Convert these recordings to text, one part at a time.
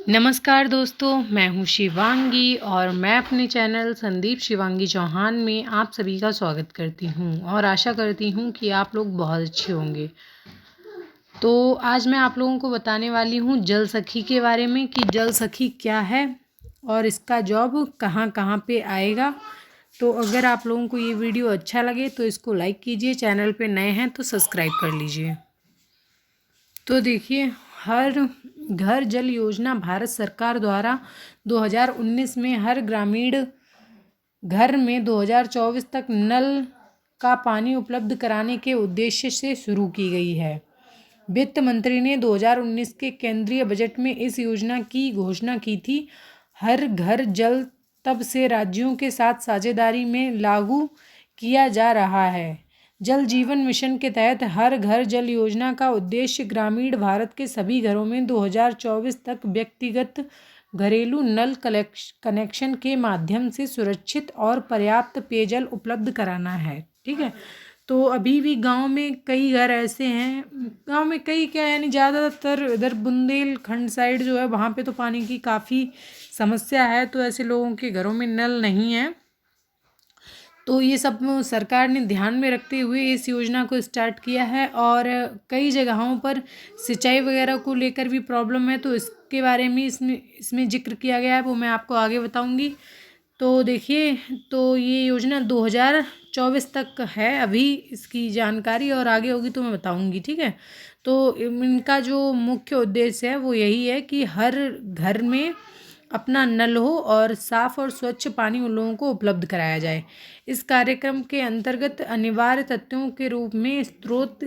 नमस्कार दोस्तों, मैं हूँ शिवांगी और मैं अपने चैनल संदीप शिवांगी चौहान में आप सभी का स्वागत करती हूँ और आशा करती हूँ कि आप लोग बहुत अच्छे होंगे। तो आज मैं आप लोगों को बताने वाली हूँ जल सखी के बारे में कि जल सखी क्या है और इसका जॉब कहाँ कहाँ पे आएगा। तो अगर आप लोगों को ये वीडियो अच्छा लगे तो इसको लाइक कीजिए, चैनल पे नए हैं तो सब्सक्राइब कर लीजिए। तो देखिए, हर घर जल योजना भारत सरकार द्वारा 2019 में हर ग्रामीण घर में 2024 तक नल का पानी उपलब्ध कराने के उद्देश्य से शुरू की गई है। वित्त मंत्री ने 2019 के केंद्रीय बजट में इस योजना की घोषणा की थी। हर घर जल तब से राज्यों के साथ साझेदारी में लागू किया जा रहा है। जल जीवन मिशन के तहत हर घर जल योजना का उद्देश्य ग्रामीण भारत के सभी घरों में 2024 तक व्यक्तिगत घरेलू नल कनेक्शन के माध्यम से सुरक्षित और पर्याप्त पेयजल उपलब्ध कराना है। ठीक है, तो अभी भी गांव में कई घर ऐसे हैं, गांव में कई क्या यानी ज़्यादातर इधर बुंदेलखंड साइड जो है वहाँ पे तो पानी की काफ़ी समस्या है। तो ऐसे लोगों के घरों में नल नहीं है, तो ये सब सरकार ने ध्यान में रखते हुए इस योजना को स्टार्ट किया है। और कई जगहों पर सिंचाई वगैरह को लेकर भी प्रॉब्लम है, तो इसके बारे में इसमें जिक्र किया गया है, वो मैं आपको आगे बताऊंगी। तो देखिए, तो ये योजना 2024 तक है अभी इसकी जानकारी, और आगे होगी तो मैं बताऊंगी। ठीक है, तो इनका जो मुख्य उद्देश्य है वो यही है कि हर घर में अपना नल हो और साफ और स्वच्छ पानी उन लोगों को उपलब्ध कराया जाए। इस कार्यक्रम के अंतर्गत अनिवार्य तत्वों के रूप में स्रोत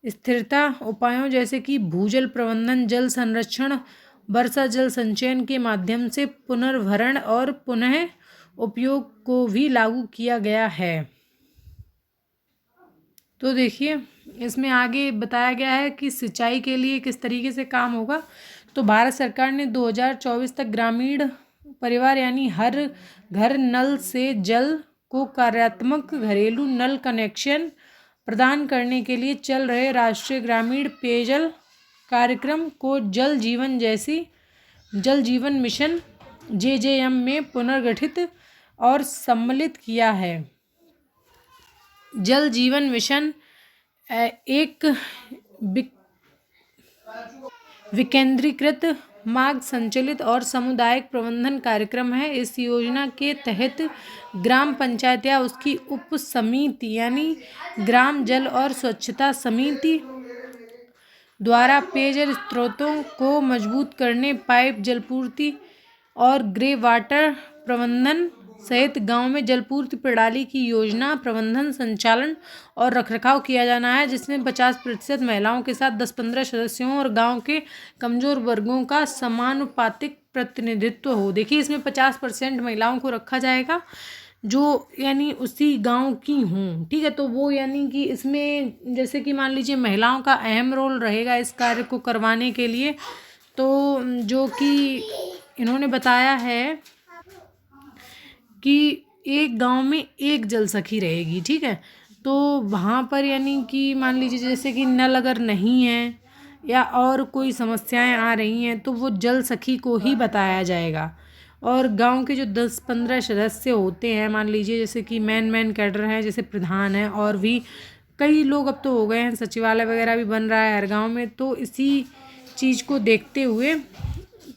स्थिरता उपायों जैसे कि भूजल प्रबंधन, जल संरक्षण, वर्षा जल संचयन के माध्यम से पुनर्भरण और पुनः उपयोग को भी लागू किया गया है। तो देखिए, इसमें आगे बताया गया है कि सिंचाई के लिए किस तरीके से काम होगा। तो भारत सरकार ने 2024 तक ग्रामीण परिवार यानी हर घर नल से जल को कार्यात्मक घरेलू नल कनेक्शन प्रदान करने के लिए चल रहे राष्ट्रीय ग्रामीण पेयजल कार्यक्रम को जल जीवन मिशन JJM में पुनर्गठित और सम्मिलित किया है। जल जीवन मिशन एक विकेंद्रीकृत, मार्ग संचालित और सामुदायिक प्रबंधन कार्यक्रम है। इस योजना के तहत ग्राम पंचायत या उसकी उप समिति यानी ग्राम जल और स्वच्छता समिति द्वारा पेयजल स्रोतों को मजबूत करने, पाइप जलपूर्ति और ग्रे वाटर प्रबंधन सहित गांव में जलपूर्ति प्रणाली की योजना प्रबंधन, संचालन और रखरखाव किया जाना है, जिसमें 50% महिलाओं के साथ 10-15 सदस्यों और गांव के कमजोर वर्गों का समानुपातिक प्रतिनिधित्व हो। देखिए, इसमें 50% महिलाओं को रखा जाएगा जो यानी उसी गांव की हों। ठीक है, तो वो यानी कि इसमें जैसे कि मान लीजिए महिलाओं का अहम रोल रहेगा इस कार्य को करवाने के लिए। तो जो कि इन्होंने बताया है कि एक गांव में एक जल सखी रहेगी। ठीक है, तो वहाँ पर यानी कि मान लीजिए जैसे कि नल अगर नहीं है या और कोई समस्याएं आ रही हैं तो वो जल सखी को ही बताया जाएगा। और गांव के जो 10-15 सदस्य होते हैं, मान लीजिए जैसे कि मेन कैडर हैं, जैसे प्रधान है, और भी कई लोग अब तो हो गए हैं, सचिवालय वगैरह भी बन रहा है हर गाँव में। तो इसी चीज़ को देखते हुए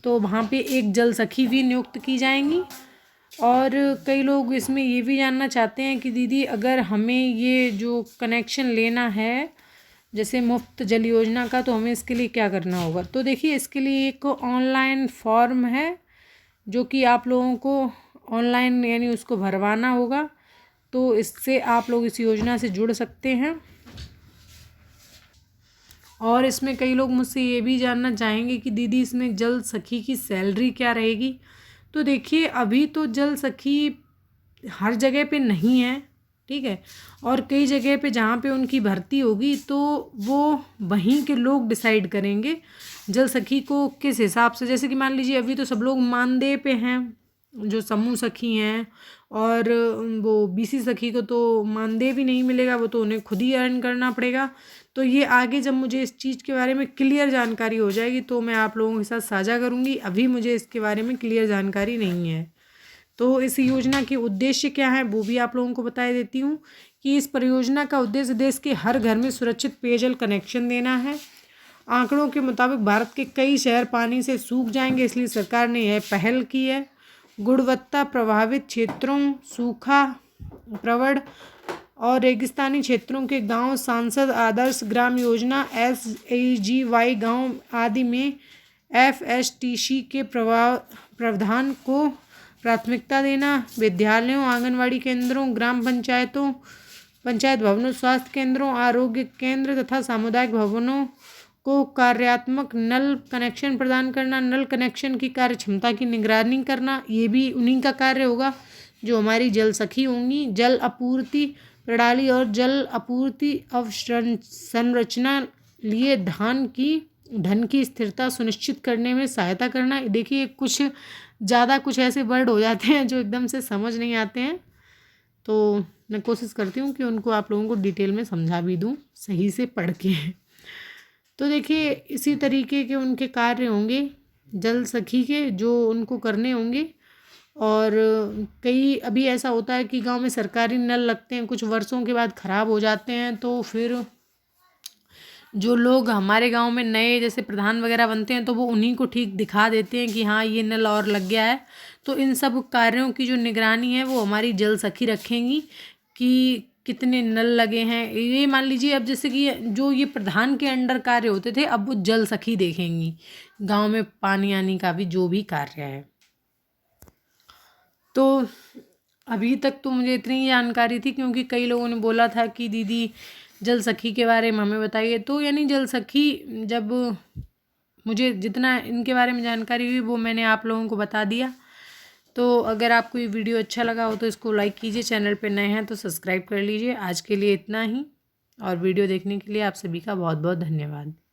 तो वहाँ पे एक जल सखी भी नियुक्त की जाएंगी। और कई लोग इसमें ये भी जानना चाहते हैं कि दीदी, अगर हमें ये जो कनेक्शन लेना है जैसे मुफ्त जल योजना का, तो हमें इसके लिए क्या करना होगा। तो देखिए, इसके लिए एक ऑनलाइन फॉर्म है जो कि आप लोगों को ऑनलाइन यानी उसको भरवाना होगा। तो इससे आप लोग इस योजना से जुड़ सकते हैं। और इसमें कई लोग मुझसे ये भी जानना चाहेंगे कि दीदी, इसमें जल सखी की सैलरी क्या रहेगी। तो देखिए, अभी तो जल सखी हर जगह पे नहीं है। ठीक है, और कई जगह पे जहाँ पे उनकी भर्ती होगी तो वो वहीं के लोग डिसाइड करेंगे जल सखी को किस हिसाब से। जैसे कि मान लीजिए अभी तो सब लोग मानदेय पे हैं, जो समूह सखी हैं और वो बीसी सखी को तो मानदेय भी नहीं मिलेगा, वो तो उन्हें खुद ही अर्न करना पड़ेगा। तो ये आगे जब मुझे इस चीज़ के बारे में क्लियर जानकारी हो जाएगी तो मैं आप लोगों के साथ साझा करूँगी। अभी मुझे इसके बारे में क्लियर जानकारी नहीं है। तो इस योजना के उद्देश्य क्या है वो भी आप लोगों को बता देती हूँ कि इस परियोजना का उद्देश्य देश के हर घर में सुरक्षित पेयजल कनेक्शन देना है। आंकड़ों के मुताबिक भारत के कई शहर पानी से सूख जाएंगे, इसलिए सरकार ने यह पहल की है। गुणवत्ता प्रभावित क्षेत्रों, सूखा प्रवण और रेगिस्तानी क्षेत्रों के गांव सांसद आदर्श ग्राम योजना SAGY गांव आदि में FSTC के प्रावधान को प्राथमिकता देना। विद्यालयों, आंगनवाड़ी केंद्रों, ग्राम पंचायतों, पंचायत भवनों, स्वास्थ्य केंद्रों, आरोग्य केंद्र तथा सामुदायिक भवनों को कार्यात्मक नल कनेक्शन प्रदान करना। नल कनेक्शन की कार्य क्षमता की निगरानी करना, ये भी उन्हीं का कार्य होगा जो हमारी जल सखी होंगी। जल आपूर्ति प्रणाली और जल आपूर्ति अवसंरचना लिए धन की स्थिरता सुनिश्चित करने में सहायता करना। देखिए कुछ ज़्यादा कुछ ऐसे वर्ड हो जाते हैं जो एकदम से समझ नहीं आते हैं, तो मैं कोशिश करती हूँ कि उनको आप लोगों को डिटेल में समझा भी दूँ सही से पढ़ के। तो देखिए इसी तरीके के उनके कार्य होंगे जल सखी के जो उनको करने होंगे। और कई अभी ऐसा होता है कि गांव में सरकारी नल लगते हैं, कुछ वर्षों के बाद ख़राब हो जाते हैं, तो फिर जो लोग हमारे गांव में नए जैसे प्रधान वगैरह बनते हैं तो वो उन्हीं को ठीक दिखा देते हैं कि हाँ ये नल और लग गया है। तो इन सब कार्यों की जो निगरानी है वो हमारी जल सखी रखेंगी कि कितने नल लगे हैं। ये मान लीजिए अब जैसे कि जो ये प्रधान के अंडर कार्य होते थे अब वो जल सखी देखेंगी गांव में पानी आने का भी जो भी कार्य है। तो अभी तक तो मुझे इतनी ही जानकारी थी क्योंकि कई लोगों ने बोला था कि दीदी जल सखी के बारे में हमें बताइए। तो यानी जल सखी जब मुझे जितना इनके बारे में जानकारी हुई वो मैंने आप लोगों को बता दिया। तो अगर आपको ये वीडियो अच्छा लगा हो तो इसको लाइक कीजिए, चैनल पे नए हैं तो सब्सक्राइब कर लीजिए। आज के लिए इतना ही और वीडियो देखने के लिए आप सभी का बहुत बहुत धन्यवाद।